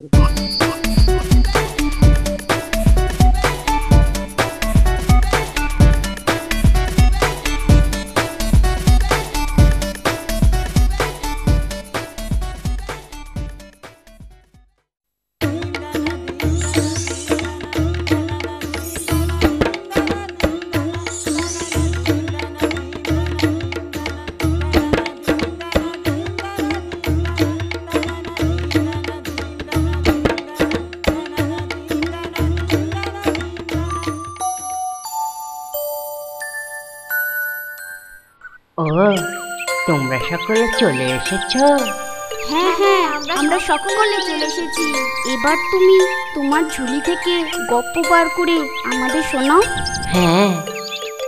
ও, তোমরা সকলে চলে এসেছো? হ্যাঁ হ্যাঁ, আমরা সকলে চলে এসেছি। এবার তুমি তোমার ঝুলি থেকে গপ্প বার করে আমাদের শোনাও। হ্যাঁ,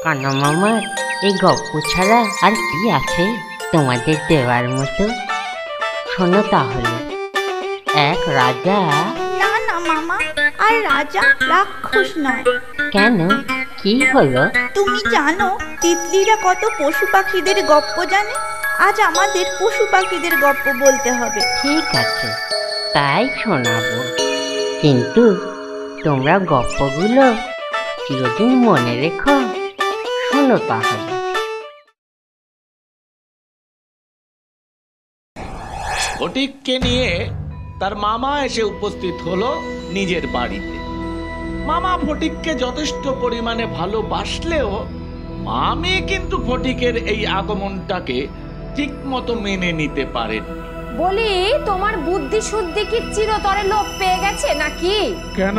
কানা মামার এই গপ্প ছাড়া আর কি আছে তোমাদের দেওয়ার মতো? শোনো তাহলে। এক রাজা। না না মামা, আর রাজা রাক্ষস নয়। কেন, কি হলো? তুমি জানো তিতলিরা কত পশু পাখিদের গপ্প জানে? আজ আমাদের পশু পাখিদের গপ্প বলতে হবে। ঠিক আছে, তাই শোনাবো, কিন্তু তোমরা গপ্পগুলো চিরদিন মনে রেখো। শোনো তাহলে। ফটিককে নিয়ে তার মামা এসে উপস্থিত হলো নিজের বাড়িতে। মামা ফটিককে যথেষ্ট পরিমাণে ভালোবাসলেও মামি কিন্তু ফটিকের এই আগমনটাকে ঠিক মতো মেনে নিতে পারেন। বলি, তোমার বুদ্ধি শুদ্ধি কি চিরতরে লোপ পেয়ে গেছে নাকি? কেন,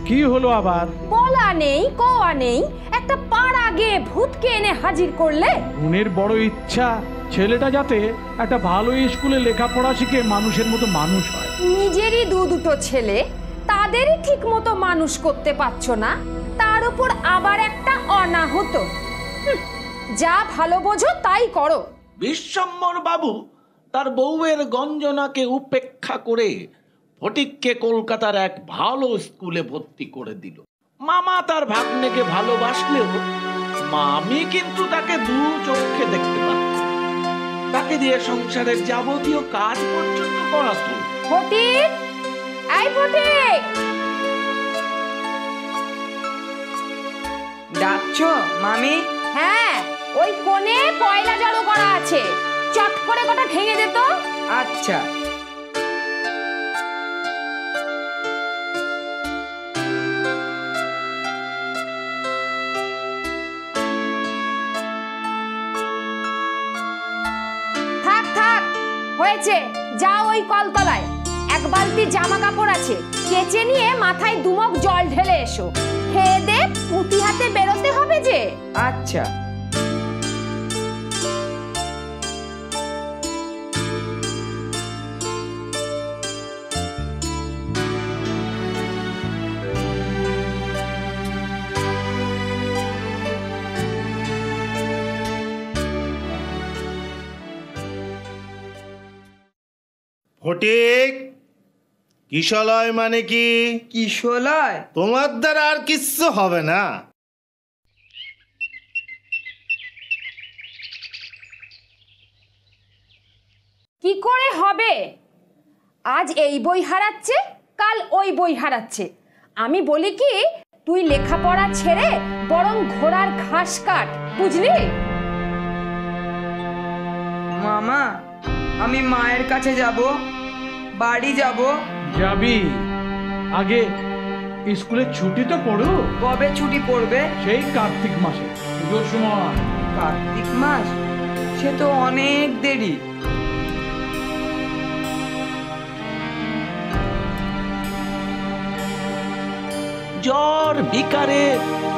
কি হলো আবার? বলা নেই কোয়া নেই, একটা পাড় আগে ভূতকে এনে হাজির করলে। উনের বড় ইচ্ছা ছেলেটা যাতে একটা ভালো স্কুলে লেখাপড়া শিখে মানুষের মতো মানুষ হয়। নিজেরই দুটো ছেলে, তাদেরই ঠিক মতো মানুষ করতে পারছো না, তার উপর আবার একটা অনাহত। যা ভালো বোঝো তাই করো। বিশ্বম্বর বাবু তার বউয়ের গঞ্জনাকে উপেক্ষা করে ফটিককে কলকাতার এক ভালো স্কুলে ভর্তি করে দিল। মামা তার ভাগ্নেকে ভালোবাসলেও মামি কিন্তু তাকে দু চোখে দেখতে পারত। তাকে দিয়ে সংসারের যাবতীয় কাজ পর্যন্ত করাতো। ফটিক, এই ফটিক! ডাকছো মামি? হ্যাঁ, ওই কোণে কয়লা জড়ো করা আছে, চট করে কটা ভেঙে দে তো। আচ্ছা। থাক থাক, হয়েছে, যাও ওই কলতলায়, এক বালতি জামা কাপড় আছে, কেচে নিয়ে মাথায় দুমক জল ঢেলে এসো। খেয়ে দে পুঁতি হাতে বেরোতে হবে যে। আচ্ছা। ফটিক, কিশলয় মানে কি? কিশলয়? তোমার দ্বারা আর কিচ্ছু হবে না। কি করে হবে? আজ এই বই হারাচ্ছে, কাল ওই বই হারাচ্ছে। আমি বলি কি, তুই লেখাপড়া ছেড়ে বরং ঘোড়ার ঘাস কাট, বুঝলি? মামা, আমি মায়ের কাছে যাব, বাড়ি যাব। যাবি? আগে স্কুলের ছুটি তো পড়ো। কবে ছুটি পড়বে? সেই কার্তিক মাসে, পুজোর সময়। কার্তিক মাস? সে তো অনেক দেরি। জ্বর বিকারে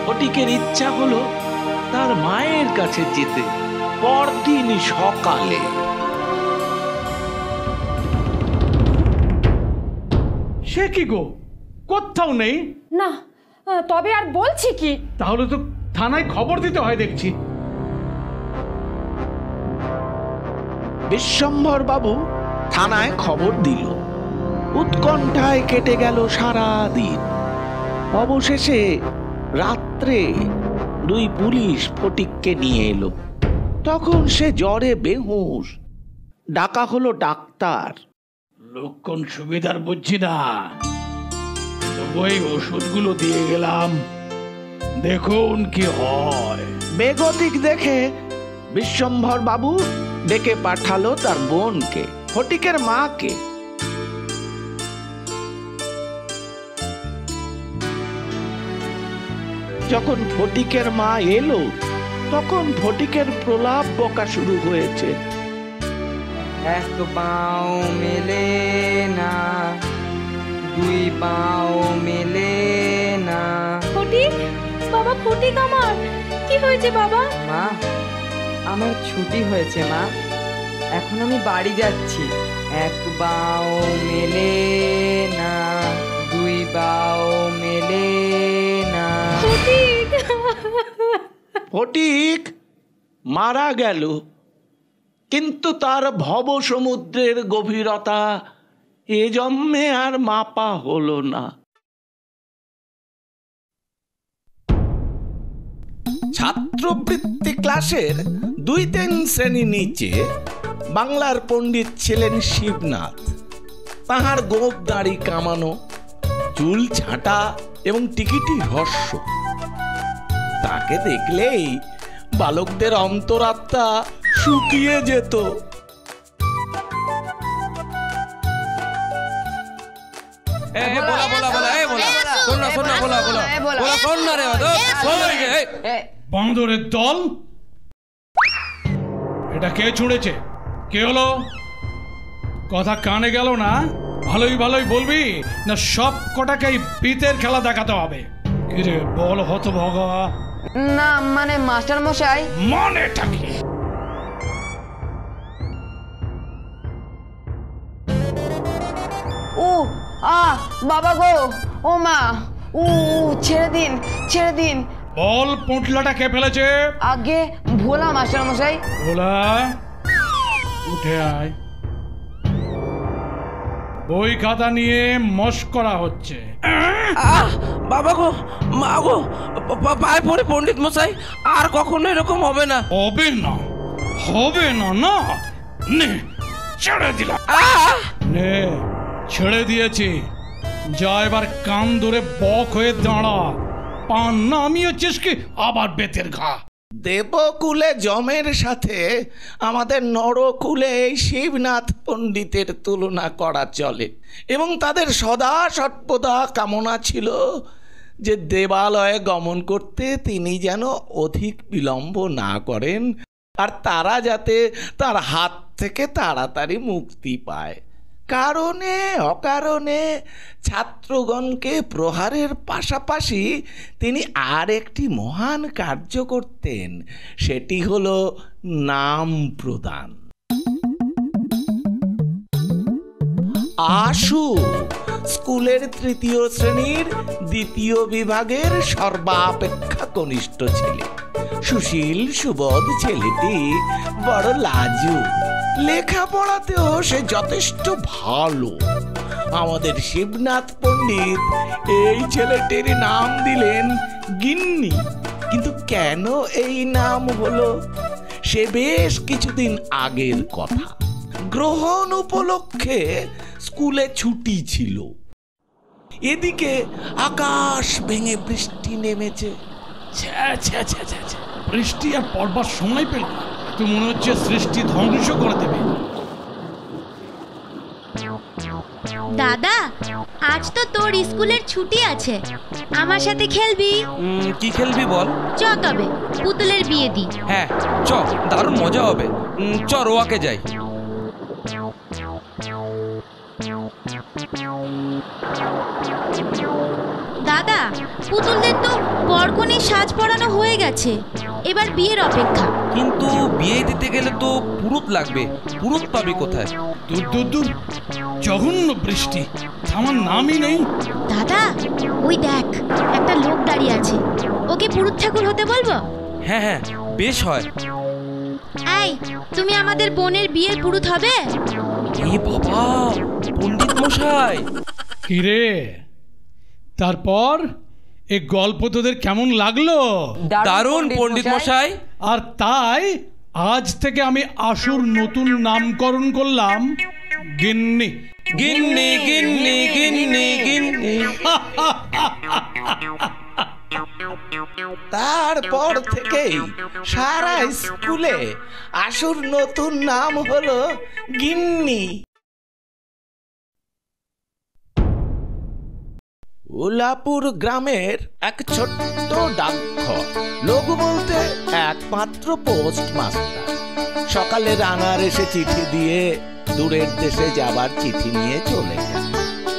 ফটিকের ইচ্ছা হলো তার মায়ের কাছে যেতে। পরদিন সকালে। সে কি গো, কোথাও নেই? না, তবে আর বলছি কি? তাহলে তো থানায় খবর দিতে হয় দেখছি। বিশ্বম্ভর বাবু থানায় খবর দিল। উৎকণ্ঠায় কেটে গেল সারা দিন। অবশেষে রাত্রে দুই পুলিশ ফটিককে নিয়ে এলো। তখন সে জ্বরে বেহুঁশ। ডাকা হলো ডাক্তার। লক্ষণ সুবিধার বুঝছি না, তবু এই ওষুধগুলো দিয়ে গেলাম, দেখুন কি হয়। বেগতিক দেখে বিশ্বম্ভর বাবু ডেকে পাঠালো তার বোনকে, ফটিকের মাকে। যখন ফটিকের মা এলো তখন ফটিকের প্রলাপ বকা শুরু হয়েছে। এক পাও মেলে না, দুই পাও মেলে না। ফটিক, বাবা ফটিক আমার, কি হয়েছে বাবা? মা, আমার ছুটি হয়েছে মা, এখন আমি বাড়ি যাচ্ছি। এক বাও মেলে না, দুই বাও মেলে না। ফটিক ফটিক মারা গেল, কিন্তু তার ভব সমুদ্রের গভীরতা এ জন্মে আর মাপা হলো না। ছাত্রবৃত্তি ক্লাসের 2-3 শ্রেণী নিচে বাংলার পণ্ডিত ছিলেন শিবনাথ। তাহার গোঁফ দাড়ি কামানো, চুল ছাঁটা এবং টিকিটি হর্ষ। তাকে দেখলেই বালকদের অন্তরাত্মা শুকিয়ে যেত। বাঁদরের দল, এটা কে ছুঁড়েছে? কে হলো? কথা কানে গেল না? ভালোই ভালোই বলবি, না সব কটাকেই পিতের খেলা দেখাতে হবে? কিরে বল হতভাগা। না মানে মাস্টার মশাই। মানেটা কি? ও বাবা গো, ও মা, ছেড়ে দিন, ছেড়ে দিন। বল পুঁটলাটা কে ফেলেছে? আগে ভোলা মাস্টার মশাই। ভোলা, উঠে আয়। বই খাতা নিয়ে মশকরা হচ্ছে। বাবা গো, মা গো, পায়ে পড়ে পণ্ডিত মশাই, আর কখনো এরকম হবে না। হবে না, হবে না, না নে ছেড়ে দিলাম। নে ছেড়ে দিয়েছি, যা এবার কান ধরে বক হয়ে দাঁড়া। পান নামিয়েছিস কি আবার বেতের ঘা? দেবকুলে যমের সাথে আমাদের নরকুলে এই শিবনাথ পণ্ডিতের তুলনা করা চলে, এবং তাদের সদা সর্বদা কামনা ছিল যে দেবালয়ে গমন করতে তিনি যেন অধিক বিলম্ব না করেন, আর তারা যাতে তার হাত থেকে তাড়াতাড়ি মুক্তি পায়। কারণে অকারণে ছাত্রগণকে প্রহারের পাশাপাশি তিনি আর একটি মহান কার্য করতেন, সেটি হলো নাম প্রদান। আশু স্কুলের 3য় শ্রেণীর 2য় বিভাগের সর্বাপেক্ষা কনিষ্ঠ ছেলে। সুশীল সুবোধ ছেলেটি বড় লাজু, লেখাপড়াতেও সে যথেষ্ট ভালো। আমাদের শিবনাথ পণ্ডিত এই ছেলেটির নাম দিলেন গিন্নি। কিন্তু কেন এই নাম হলো সে বেশ কিছুদিন আগের কথা। গ্রহণ উপলক্ষে স্কুলে ছুটি ছিল। এদিকে আকাশ ভেঙে বৃষ্টি নেমেছে। বৃষ্টি আর পড়বার সময় পেল না, তো মনে হচ্ছে সৃষ্টি ধ্বংস করে দেবে। দাদা, আজ তো তোর স্কুলের ছুটি আছে, আমার সাথে খেলবি? কি খেলবি বল? চ তবে পুতুলের বিয়ে দি। হ্যাঁ চ, দারুণ মজা হবে। চ রোয়াকে যাই। দাদা, পুতুলদের তো বরকনের সাজ পরানো হয়ে গেছে, এবার বিয়ের অপেক্ষা। কিন্তু বিয়ে দিতে গেলে তো পুরুত লাগবে, পুরুত পাবি কোথায়? দূর দূর দূর, জঘন্য বৃষ্টি, আমার নামই নেই। দাদা, ওই দেখ একটা লোক দাঁড়িয়ে আছে, ওকে পুরুত ঠাকুর হতে বলবো? হ্যাঁ হ্যাঁ, বেশ হয়। এই, তুমি আমাদের বোনের বিয়ের পুরুত হবে? এ বাবা, পণ্ডিত মশাই! কিরে, তারপর এই গল্প তোদের কেমন লাগলো? দারুণ পণ্ডিত মশাই। আর তাই আজ থেকে আমি আশুর নতুন নামকরণ করলাম গিন্নি। গিন্নি গিন্নি গিন্নি গিন্নি। তারপর থেকেই সারা স্কুলে আশুর নতুন নাম হলো গিন্নি। উলাপুর গ্রামের এক ছোট্ট ডাকঘর, লোক বলতে একমাত্র পোস্ট মাস্টার। সকালে রাঙার এসে চিঠি দিয়ে দূরের দেশে যাবার চিঠি নিয়ে চলে যায়।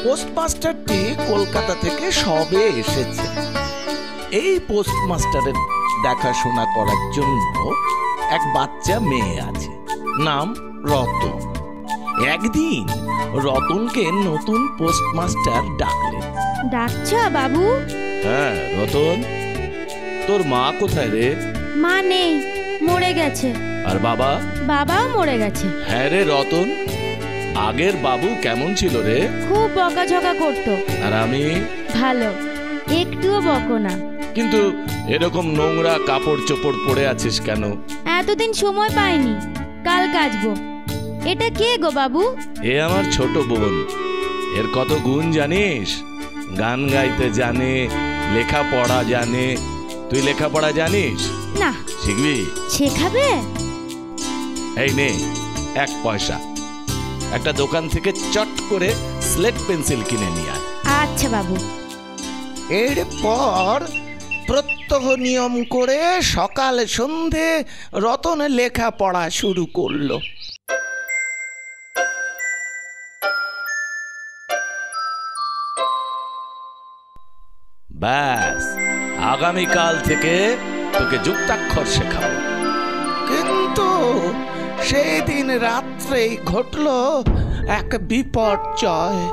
পোস্টমাস্টারটি কলকাতা থেকে সবে এসেছে। এই পোস্টমাস্টারের দেখাশোনা করার জন্য এক বাচ্চা মেয়ে আছে, নাম রতন। একদিন রতনকে নতুন পোস্টমাস্টার ডাকলেন। ডাকছো বাবু? হ্যাঁ রতন, তোর মা কোথায় রে? মা নেই, মরে গেছে। আর বাবা? বাবাও মরে গেছে। হ্যাঁ রে রতন, আগের বাবু কেমন ছিল রে? খুব বকাঝকা করতো। আর আমি? ভালো, একটুও বকো না। কিন্তু এরকম নোংরা কাপড় চোপড় পরে আছিস কেন? এতদিন সময় পাইনি, কাল কাচবো। এটা কে গো বাবু? এ আমার ছোট বোন। এর কত গুণ জানিস? গান গাইতে জানে, লেখাপড়া জানে। তুই লেখাপড়া জানিস? না। শিখবি? শেখাবে? এই নে 1 পয়সা, একটা দোকান থেকে চট করে স্লেট পেন্সিল কিনে নিয়ে আয়। আচ্ছা বাবু। এরপর প্রত্যহ নিয়ম করে সকাল সন্ধে রতন লেখাপড়া শুরু করলো। ব্যাস, আগামীকাল থেকে তোকে যুক্তাক্ষর শেখাবো। কিন্তু সেই দিন রাত্রেই ঘটলো এক বিপর্যয়।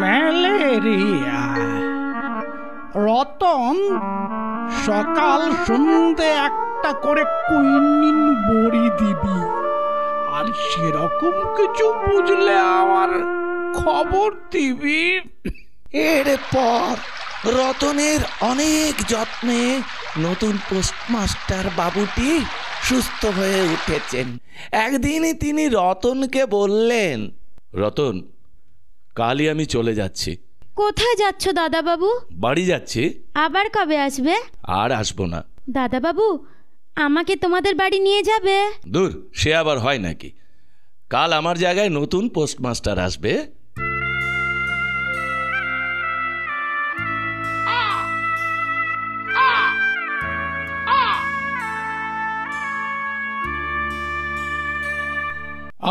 ম্যালেরিয়া। রতন সকাল সন্ধে একটা করে কুইনিন বড়ি দিবি, আর সেরকম কিছু বুঝলে আমার খবর দিবি। এরপর রতনের অনেক যত্নে নতুন পোস্টমাস্টার বাবুটি সুস্থ হয়ে উঠেছেন। একদিনই তিনি রতনকে বললেন, রতন, কালই আমি চলে যাচ্ছি। কোথায় যাচ্ছ দাদা বাবু? বাড়ি যাচ্ছি। আবার কবে আসবে? আর আসবো না। দাদা বাবু, আমাকে তোমাদের বাড়ি নিয়ে যাবে? দূর, সে আবার হয় নাকি? কাল আমার জায়গায় নতুন পোস্টমাস্টার আসবে।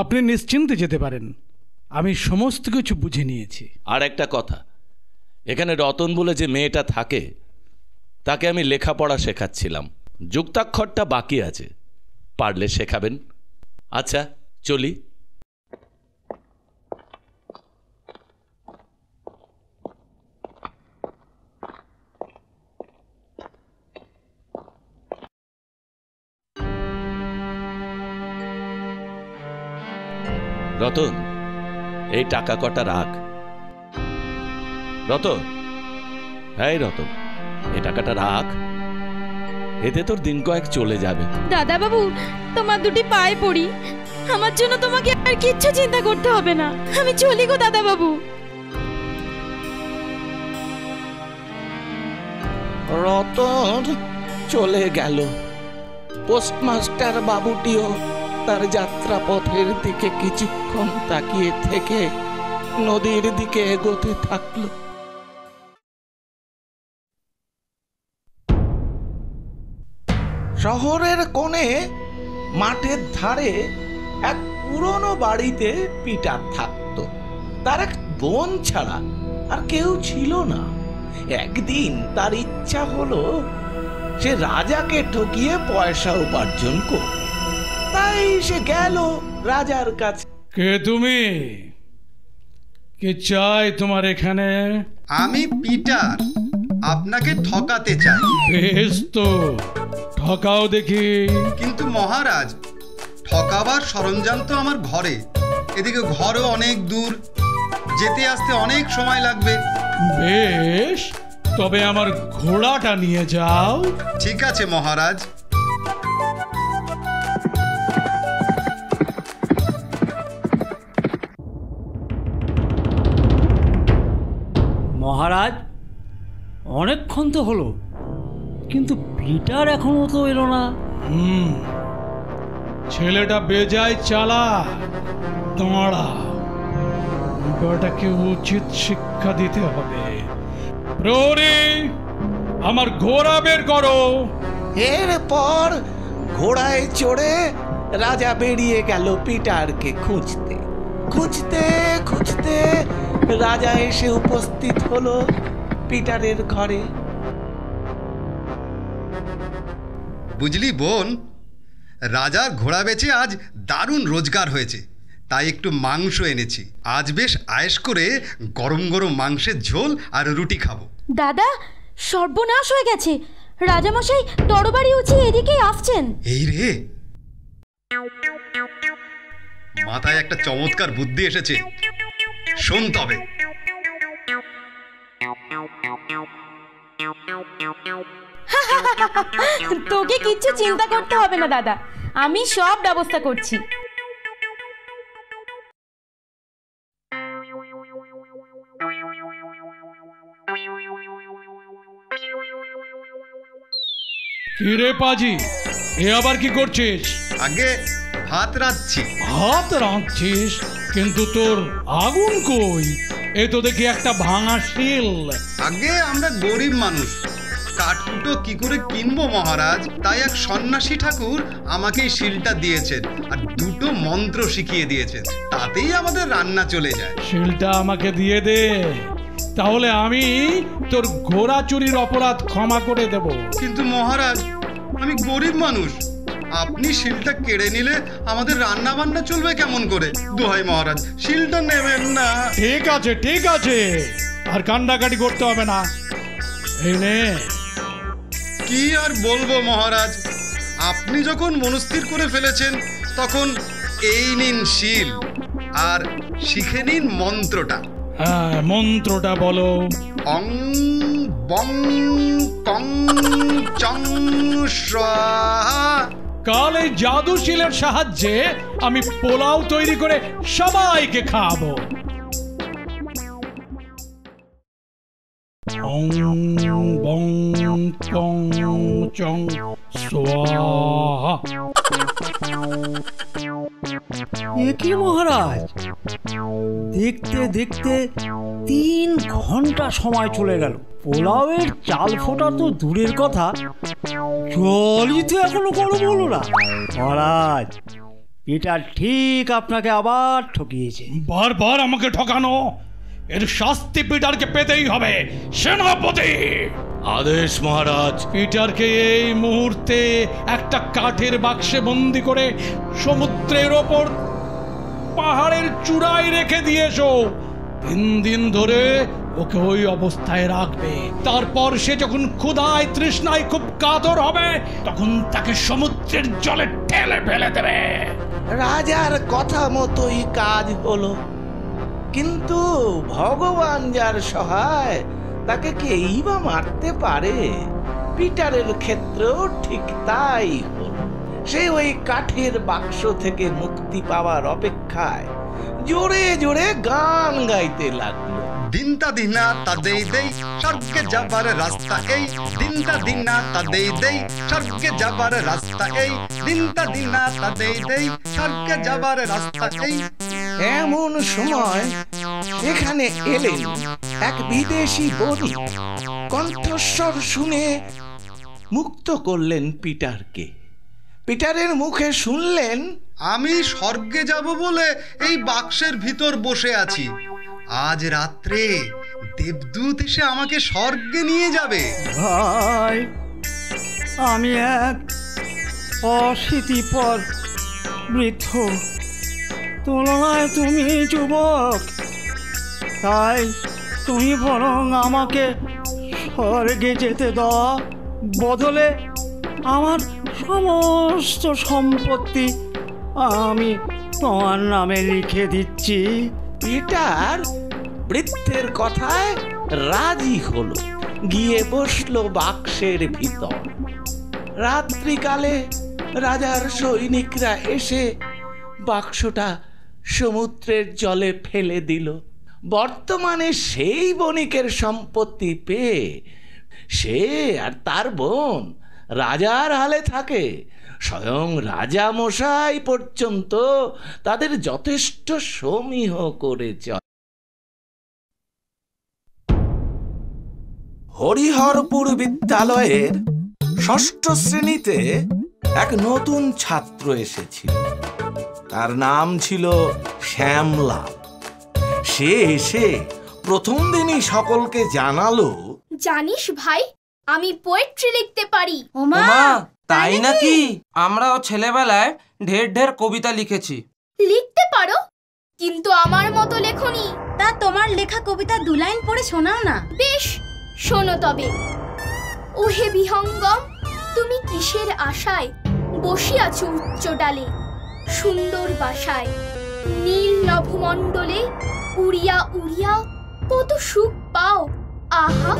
আপনি নিশ্চিন্তে যেতে পারেন, আমি সমস্ত কিছু বুঝে নিয়েছি। আর একটা কথা, এখানে রতন বলে যে মেয়েটা থাকে, তাকে আমি লেখাপড়া শেখাচ্ছিলাম। যুক্তাক্ষরটা বাকি আছে, পারলে শেখাবেন। আচ্ছা চলি। রতন, এই টাকা কটা রাখ। রতন, হ্যাঁ রতন, এই টাকাটা রাখ, এতে তোর দিন কয়েক চলে যাবে। দাদা বাবু, তোমার দুটি পায়ে পড়ি, আমার জন্য তোমাকে আর কিচ্ছু চিন্তা করতে হবে না। আমি চলি গো দাদা বাবু। রতন চলে গেল। পোস্টমাস্টার বাবুটিও তার যাত্রা পথের দিকে কিছুক্ষণ তাকিয়ে থেকে নদীর দিকে এগোতে থাকলো। শহরের কোণে মাঠের ধারে এক পুরনো বাড়িতে পিটার থাকতো। তার এক বোন ছাড়া আর কেউ ছিল না। একদিন তার ইচ্ছা হলো সে রাজাকে ঠকিয়ে পয়সা উপার্জন করবে। তাই সে গেল রাজার কাছে। কে তুমি? কে চাই তোমার এখানে? আমি পিটার, আপনাকে ঠকাতে চাই। বেশ তো, ঠকাও দেখি। কিন্তু মহারাজ, ঠকাবার সরঞ্জাম তো আমার ঘরে, এদিকে ঘরও অনেক দূর, যেতে আসতে অনেক সময় লাগবে। বেশ, তবে আমার ঘোড়াটা নিয়ে যাও। ঠিক আছে মহারাজ। মহারাজ, অনেকক্ষণ তো হলো, কিন্তু পিটার এখনো তো এলো না। ছেলেটা বেজায় চালা, দাঁড়া, বেটাকে উচিত শিক্ষা দিতে হবে। প্রহরী, আমার ঘোড়া বের করো। এরপর ঘোড়ায় চড়ে রাজা বেরিয়ে গেল পিটারকে খুঁজতে। খুঁজতে খুঁজতে রাজা এসে উপস্থিত হলো পিটারের ঘরে। বুঝলি বোন, রাজার ঘোড়া বেচে আজ দারুণ রোজগার হয়েছে, তাই একটু মাংস এনেছি। আজ বেশ আয়েশ করে গরম গরম মাংসের ঝোল আর রুটি খাবো। দাদা, সর্বনাশ হয়ে গেছে, রাজামশাই তরবারি উঁচিয়ে এদিকেই আসছেন। এই রে, মাথায় একটা চমৎকার বুদ্ধি এসেছে, শোন তবে। তোকে কিচ্ছু চিন্তা করতে হবে না দাদা, আমি সব ব্যবস্থা করছি। কি রে পাজি, এ আবার কি করছিস? আগে ভাত রাঁধছি। ভাত রাঁধছিস, কিন্তু তোর আগুন কই? এ তো দেখি একটা ভাঙা শিল। আগে আমরা গরিব মানুষ, কাঠকুটো কি করে কিনবো মহারাজ, তাই এক সন্ন্যাসী ঠাকুর আমাকে এই শিলটা দিয়েছেন আর দুটো মন্ত্র শিখিয়ে দিয়েছেন, তাতেই আমাদের রান্না চলে যায়। শিলটা আমাকে দিয়ে দে, তাহলে আমি তোর ঘোড়া চুরির অপরাধ ক্ষমা করে দেব। কিন্তু মহারাজ, আমি গরিব মানুষ, আপনি শিলটা কেড়ে নিলে আমাদের রান্না বান্না চলবে কেমন করে? দোহাই মহারাজ, শিলটা নেবেন না। ঠিক আছে ঠিক আছে, আর কান্নাকাটি করতে হবে না। এই নে। কি আর বলবো মহারাজ, আপনি যখন মনস্থির করে ফেলেছেন তখন এই নিন শিল, আর শিখে নিন মন্ত্রটা। হ্যাঁ, মন্ত্রটা বলো। অং বং কং চং স্বাহা। কাল এই জাদু শিলের সাহায্যে আমি পোলাও তৈরি করে সবাইকে খাওয়াবো। অং বং কং চং স্বাহা। এ কি মহারাজ, দেখতে দেখতে 3 ঘন্টা সময় চলে গেল। পোলাওয়ের চাল ফোটা তো দূরের কথা, জলই তো এখনো গরম হলো না। মহারাজ, পিটার ঠিক আপনাকে আবার ঠকিয়েছে। বারবার আমাকে ঠকানো, এর শাস্তি পিটারকে পেতেই হবে। সেনাপতি, আদেশ মহারাজ। পিটারকে এই মুহূর্তে একটা কাঠের বাক্সে বন্দি করে সমুদ্রের ওপর পাহাড়ের চূড়ায় রেখে দিয়ে এসো। 3 দিন ধরে ওকে ওই অবস্থায় রাখবে। তারপর সে যখন ক্ষুধায় তৃষ্ণায় খুব কাতর হবে, তখন তাকে সমুদ্রের জলে ঠেলে ফেলে দেবে। রাজার কথা মতোই কাজ হলো, কিন্তু ভগবান যার সহায়, তাকে কেই বা মারতে পারে? পিটারের ক্ষেত্রেও ঠিক তাই হলো। সে ওই কাঠের বাক্স থেকে মুক্তি পাওয়ার অপেক্ষায় জোরে জোরে গান গাইতে লাগলো। দিনটা দিনা তা দেই দেই স্বর্গে যাবার রাস্তা এই, দিনটা দিনা তা দেই দেই স্বর্গে যাবার রাস্তা এই, দিনটা দিনা তা দেই দেই স্বর্গে যাবার রাস্তা এই। এমন সময় এখানে এলেন এক বিদেশি বণিক। কণ্ঠস্বর শুনে মুক্ত করলেন পিটারকে। পিটারের মুখে শুনলেন, আমি স্বর্গে যাব বলে এই বাক্সের ভিতর বসে আছি। আজ রাত্রে দেবদূত এসে আমাকে স্বর্গে নিয়ে যাবে। ভাই, আমি এক অশীতিপর বৃদ্ধ, তুলনায় তুমি যুবক, তাই তুমি বরং আমাকে স্বর্গে যেতে দাও। বদলে আমার সমস্ত সম্পত্তি আমি তোমার নামে লিখে দিচ্ছি। পিটার বৃদ্ধের কথায় রাজি হলো, গিয়ে বসলো বাক্সের ভিতর। রাত্রিকালে রাজার সৈনিকরা এসে বাক্সটা সমুদ্রের জলে ফেলে দিল। বর্তমানে সেই বণিকের সম্পত্তি পেয়ে সে আর তার বোন রাজার হালে থাকে। স্বয়ং রাজা মশাই পর্যন্ত তাদের যথেষ্ট সমীহ করে চলে। হরিহরপুর বিদ্যালয়ের ষষ্ঠ শ্রেণীতে এক নতুন ছাত্র এসেছিল। তার নাম ছিল শ্যামলাল। সে এসে প্রথম দিনই সকলকে জানালো, জানিস ভাই, আমি পোয়েট্রি লিখতে পারি। ওমা, তাই নাকি? আমরাও ছেলেবেলায় ঢের ঢের কবিতা লিখেছি। লিখতে পারো, কিন্তু আমার মতো লেখনি। তা তোমার লেখা কবিতা 2 লাইন পড়ে শোনাও না। বেশ, শোনো তবে। ওহে বিহঙ্গম, তুমি কিসের আশায় বসিয়াছ উচ্চ ডালে, সুন্দর বাসায় নীল নভমণ্ডলে উড়িয়া উড়িয়া কত সুখ পাও। আহা,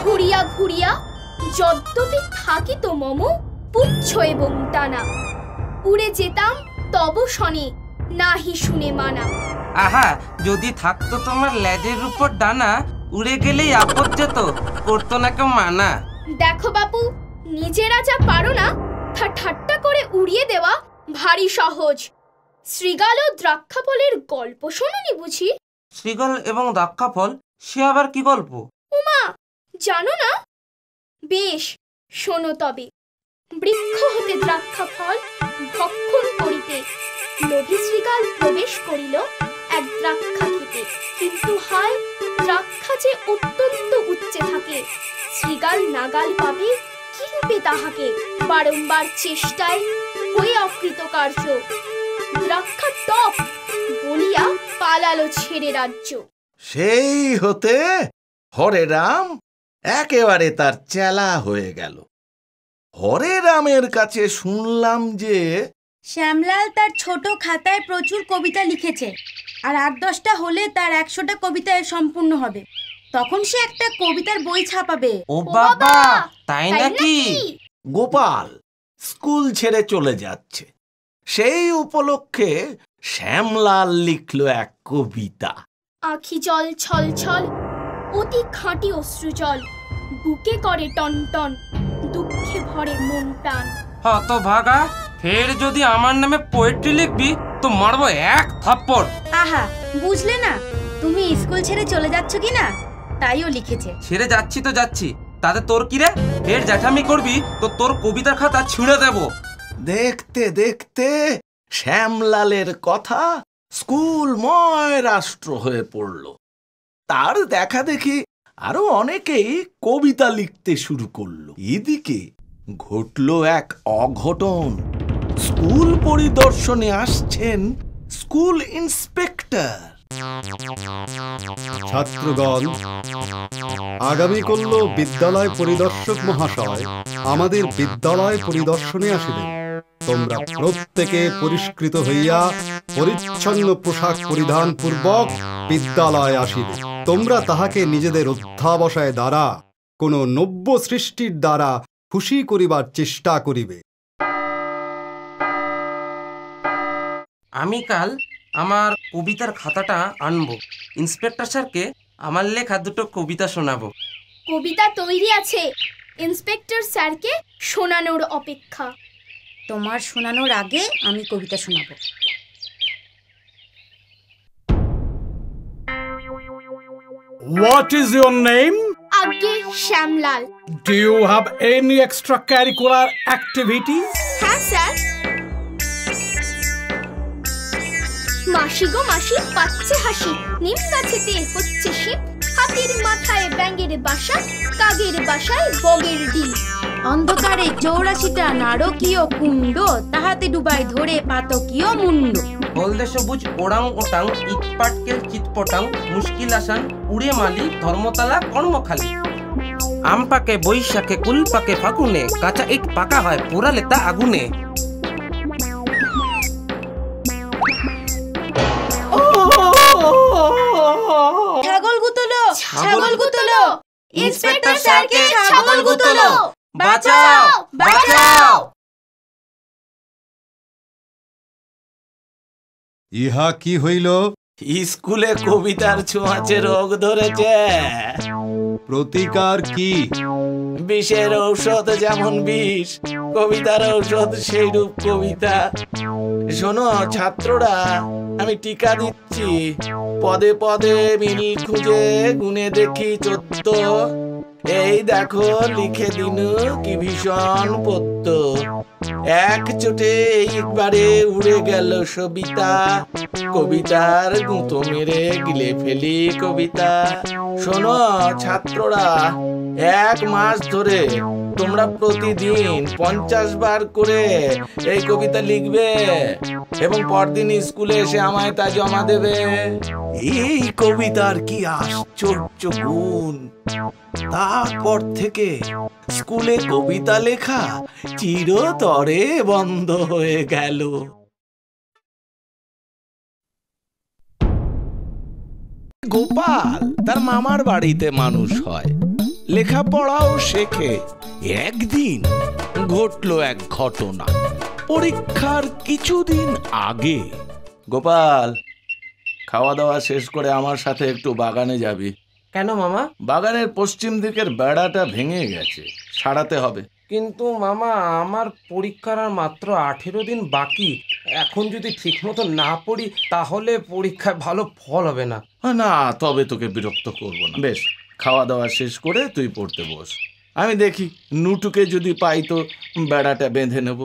ঘুরিয়া ঘুরিয়া যদ্যপি থাকিত মম পুচ্ছ এবং টানা, উড়ে যেতাম তব শনে নাহি শুনে মানা। আহা, যদি থাকতো তোমার লেজের উপর ডানা, উড়ে গেলেই আপদ যেত, করতো না কেউ মানা। দেখো বাপু, নিজেরা যা পারো না তা ঠাট্টা করে উড়িয়ে দেওয়া ভারী সহজ। শ্রীগাল ও দ্রাক্ষাফলের গল্প শোনোনি বুঝি? শ্রীগাল এবং দ্রাক্ষাফল, সে আবার কি গল্প? উমা, জানো না? বেশ, শোনো তবে। বৃক্ষ হতে দ্রাক্ষাফল ভক্ষণ করিতে লোভী শ্রীগাল প্রবেশ করিল এক দ্রাক্ষা খেতে। কিন্তু হায়, দ্রাক্ষা যে অত্যন্ত উচ্চে থাকে, শ্রীগাল নাগাল পাবে কি রূপে তাহাকে। বারংবার চেষ্টায় হয়ে অকৃতকার্য, দ্রাক্ষা টপ বলিয়া পালালো ছেড়ে রাজ্য। সেই হতে হরে রাম একেবারে তার চেলা হয়ে গেল। হরে রামের কাছে শুনলাম যে শ্যামলাল তার ছোট খাতায় প্রচুর কবিতা লিখেছে, আর 8-10টা হলে তার 100টা কবিতায় সম্পূর্ণ হবে। তখন সে একটা কবিতার বই ছাপাবে। ও বাবা, তাই নাকি? গোপাল স্কুল ছেড়ে চলে যাচ্ছে, সেই উপলক্ষে শ্যামলাল লিখল এক কবিতা। আখি জল ছল ছল, অতি খাঁটি অশ্রু জল, বুকে করে টন টন, দুঃখে ভরে মন প্রাণ। হত ভাগা, ফের যদি আমার নামে পোয়েট্রি লিখবি তো মারবো এক থাপ্পড়। আহা, বুঝলে না তুমি স্কুল ছেড়ে চলে যাচ্ছ কি না? তাইও লিখেছে। ছেড়ে যাচ্ছি তো যাচ্ছি, তাতে তোর কি রে? ফের জ্যাঠামি করবি তো তোর কবিতার খাতা ছিঁড়ে দেব। দেখতে দেখতে শ্যামলালের কথা স্কুলময় রাষ্ট্র হয়ে পড়ল। তার দেখা দেখি আরো অনেকেই কবিতা লিখতে শুরু করলো। এদিকে ঘটল এক অঘটন। স্কুল পরিদর্শনে আসছেন স্কুল ইন্সপেক্টর। ছাত্রগণ, আগামী করল বিদ্যালয় পরিদর্শক মহাশয় আমাদের বিদ্যালয় পরিদর্শনে আসিবেন। তোমরা প্রত্যেকে পরিষ্কৃত হইয়া পরিচ্ছন্ন পোশাক পরিধান পূর্বক বিদ্যালয়ে আসিবে। তোমরা তাহাকে নিজেদের অধ্যাবসায় দ্বারা কোন নব্য সৃষ্টির দ্বারা খুশি করিবার চেষ্টা করিবে। আমি কাল আমার কবিতার খাতাটা আনবো, ইন্সপেক্টর স্যারকে আমার লেখা 2টো কবিতা শোনাবো। কবিতা তৈরি আছে, ইন্সপেক্টর স্যারকে শোনানোর অপেক্ষা। তোমার শোনানোর আগে আমি কবিতা শোনাবো। What is your name? আগে Shyamlal. Do you have any extracurricular activities? হ্যাঁ স্যার। মাসি গো মাসি পাচ্ছে হাসি, নিম গাছেতে হচ্ছে শীত, হাতির মাথায় ব্যাঙের বাসা, কাগের বাসায় বগের ডিম। অন্ধকারে 84টা নারকীয় কুণ্ড, তাহাতে ডুবাই ধরে পাতকীয় মুন্ড। হলদে সবুজ ওরাং ওটাং, ইটপাটকেল চিটপটাং, মুশকিল আসান, উড়ে মালি, ধর্মতলা কর্মখালি। আম পাকে বৈশাখে, কুল পাকে ফাগুনে, কাঁচা ইট পাকা হয় পোড়ালে তা আগুনে। থাগো ছাগল গুতলো, ইন্সপেক্টর স্যারকে ছাগল গুতলো, বাঁচাও বাঁচাও। ইহা কি হইল? স্কুলে কবিতার ছোঁয়াচে রোগ ধরেছে। প্রতিকার কি? বিষের ঔষধ যেমন বিষ, কবিতার ঔষধ সেই রূপ কবিতা। শোনো ছাত্ররা, আমি টিকা দিচ্ছি। পদে পদে মিল খুঁজে গুনে দেখি 14। এই দেখো লিখে দিনু কি ভীষণ পদ্য। এক চোটে একবারে উড়ে গেল সবিতা, কবিতার গুঁতো মেরে গিলে ফেলি কবিতা। শোনো ছাত্ররা, 1 মাস ধরে তোমরা প্রতিদিন 50 বার করে এই কবিতা লিখবে এবং পরদিন স্কুলে এসে আমায় তা জমা দেবে। এই কবিতার কি আশ্চর্য গুণ! তারপর থেকে স্কুলে কবিতা লেখা চিরতরে বন্ধ হয়ে গেল। গোপাল তার মামার বাড়িতে মানুষ হয়, লেখাপড়াও শেখে। একদিন ঘটল এক ঘটনা। পরীক্ষার কিছুদিন আগে। গোপাল, খাওয়া দাওয়া শেষ করে আমার সাথে একটু বাগানে যাবি। কেন মামা? বাগানের পশ্চিম দিকের বেড়াটা ভেঙে গেছে, সারাতে হবে। কিন্তু মামা, আমার পরীক্ষার আর মাত্র 18 দিন বাকি। এখন যদি ঠিক মতো না পড়ি তাহলে পরীক্ষায় ভালো ফল হবে না। না, তবে তোকে বিরক্ত করব না। বেশ, খাওয়া দাওয়া শেষ করে তুই পড়তে বস। আমি দেখি নুটুকে যদি পাই তো বেড়াটা বেঁধে নেব।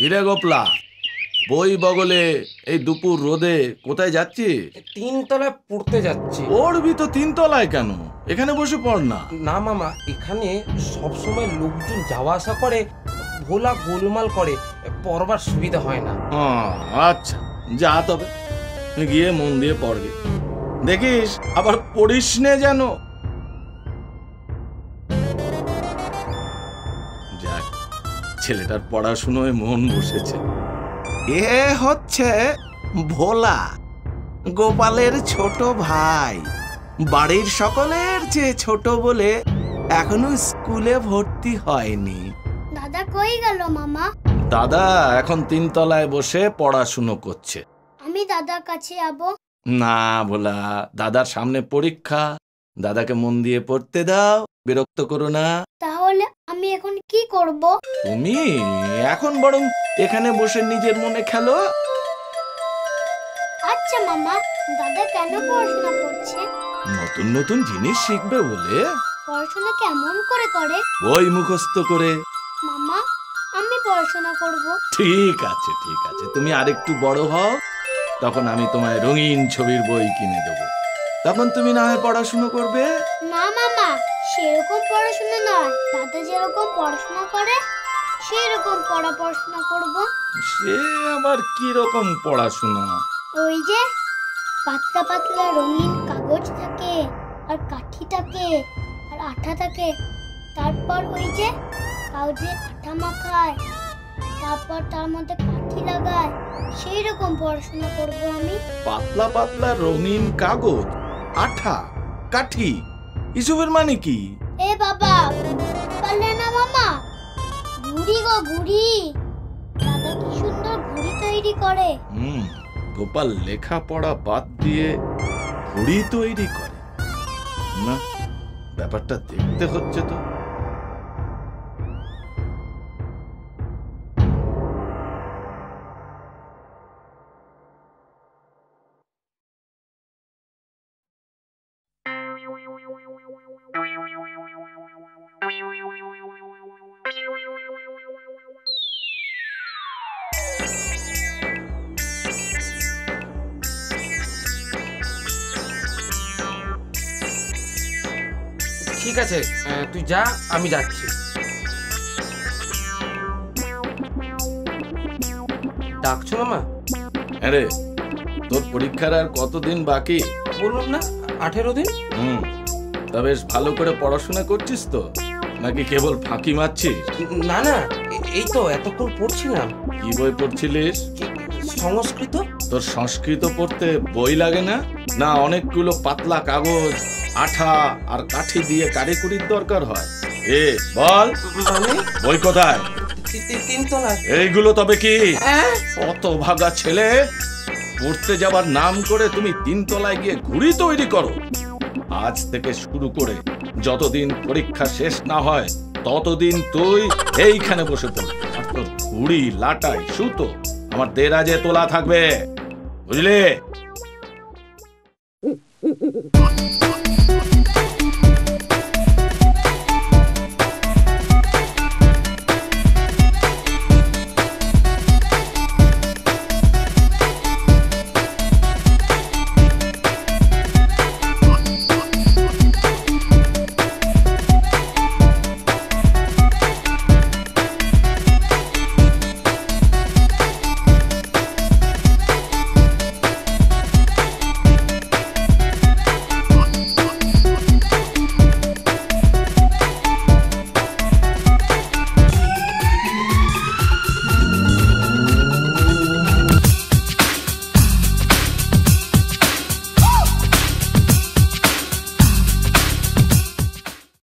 হিরে গোপলা, বই বগলে এই দুপুর রোদে কোথায় যাচ্ছি? 3 তলায় পড়তে যাচ্ছি। পড়বি তো 3 তলায় কেন? এখানে বসে পড় না। না মামা, এখানে সবসময় লোকজন যাওয়া আসা করে, ভোলা গোলমাল করে, পড়বার সুবিধা হয় না। আচ্ছা, যা তবে গিয়ে মন দিয়ে পড়বে। দেখিস আবার পড়িস নে যেন। যাক, ছেলেটার পড়াশুনোয় মন বসেছে। এ হচ্ছে ভোলা, গোপালের ছোট ভাই। বাড়ির সকলের চেয়ে ছোট বলে এখনো স্কুলে ভর্তি হয়নি। দাদা কই গেল মামা? দাদা এখন 3 তলায় বসে পড়াশুনো করছে। আমি দাদার কাছে যাবো। না ভোলা, দাদার সামনে পরীক্ষা। দাদাকে মন দিয়ে পড়তে দাও, বিরক্ত করো না। তাহলে আমি এখন কি করব? তুমি এখন বরং এখানে বসে নিজের মনে খেলো। আচ্ছা মামা, দাদা কেন পড়াশোনা করছে? নতুন নতুন জিনিস শিখবে বলে। পড়াশোনা কেমন করে করে? বই মুখস্থ করে। মামা, আমি পড়াশোনা করব। ঠিক আছে ঠিক আছে, তুমি আরেকটু বড় হও, তখন আমি তোমায় রঙিন ছবির বই কিনে দেবো। তখন তুমি না হয় পড়াশুনো করবে। না মামা, সেরকম পড়াশোনা নয়। দাদা যেরকম পড়াশোনা করে সেরকম পড়াশোনা করব। সে আবার কি রকম পড়াশোনা? ওই যে পাতলা পাতলা রঙিন কাগজ থাকে, আর কাঠি থাকে, আর আঠা থাকে। তারপর ওই যে কাগজে আঠা মাখায়, তারপর তার মধ্যে কাঠি লাগায়। সেই রকম পড়াশোনা করব আমি। পাতলা পাতলা রঙিন কাগজ, আঠা, কাঠি, এসবের মানে কি? এ বাবা, পারলে না মামা? ঘুড়ি গো ঘুড়ি। দাদা কি সুন্দর ঘুড়ি তৈরি করে। গোপাল লেখাপড়া বাদ দিয়ে ঘুড়ি তৈরি করে? না, ব্যাপারটা দেখতে হচ্ছে তো। ঠিক আছে, তুই যা, আমি যাচ্ছি। ডাকছো মামা? আরে, তোর পরীক্ষার আর কতদিন বাকি? বললাম না 18 দিন। তা বেশ ভালো করে পড়াশোনা করছিস তো? নাকি কেবল ফাঁকি মারছিস? না না, এই তো এতক্ষণ পড়ছিলাম। কি বই পড়ছিলিস? সংস্কৃত। তোর সংস্কৃত পড়তে বই লাগে না? না অনেকগুলো পাতলা কাগজ, আঠা আর কাঠি দিয়ে কারিকুরির দরকার হয়? এ বল, মানে বই কোথায়? 3 তলা। এইগুলো তবে কি? কত ভাগা ছেলে, পড়তে যাবার নাম করে তুমি 3 তলায় গিয়ে ঘুড়ি তৈরি করো। আজ থেকে শুরু করে যতদিন পরীক্ষা শেষ না হয় ততদিন তুই এইখানে বসে পড়। আর তোর ঘুড়ি, লাটাই, সুতো আমার দেরাজে তোলা থাকবে, বুঝলি?